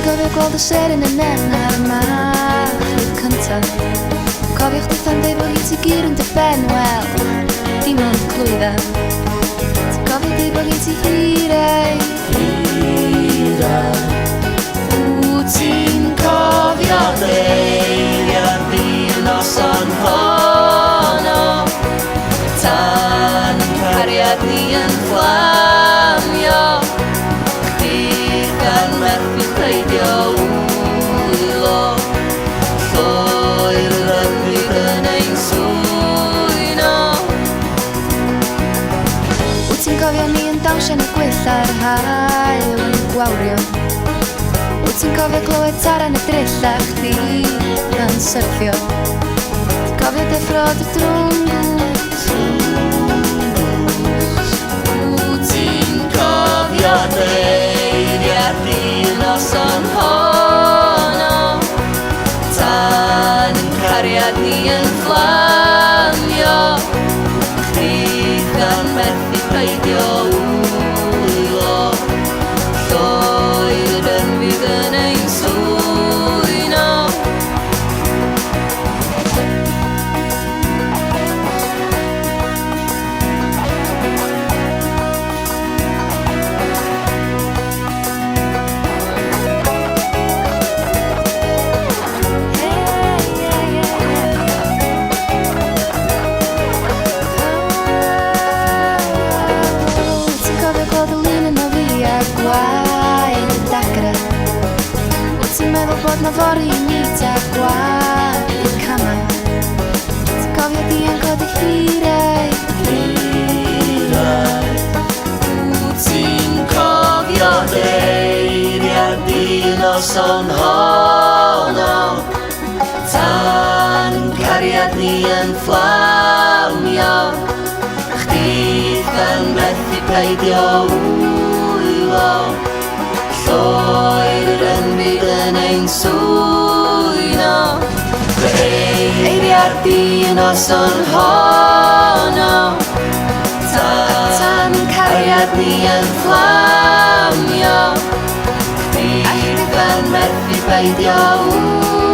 cofio gweld y seren yn nen ar y mach cyntaf. Cofiwch ditha'n deud bod gen ti gyr yn dy ben, wel, dim ond clwydda. Ti'n cofio deud bod gen ti hirau, Wyt ti'n cofio deiriad fi'n noson honno, tan cariad ni yn fflamio, chdi gan methu pleidio wylo, lloer rygyd yn ein swyno. Wyt ti'n cofio ni yn dawnsio yn y gwyll ar hael yn gwawrio? Wyt ti'n cofio glywed Tara yn y dryll a chdi yn syrffio? Ti'n cofio deffrod y drwngws? Wyt ti'n cofio deiriad fi'n noson honno, tan yn cariad ni yn fflamio, chdi gan methu pleidio wylo, lloer yn fydd yn ein swyno. Ti'n cofio gweld y lun yno fi a gwaed y dagra? Wyt ti'n meddwl bod na fori i nid a gwaed y camau? Ti'n cofio di yn codi hirau? Wyt ti'n cofio deiriad di noson honno, tan cariad ni yn fflamio, chdi gan methu pleidio wylo, lloer yn byd yn ein swyno. Eiriad di yn noson honno, tan cariad ni yn fflamio, chdi gan methu pleidio wylo.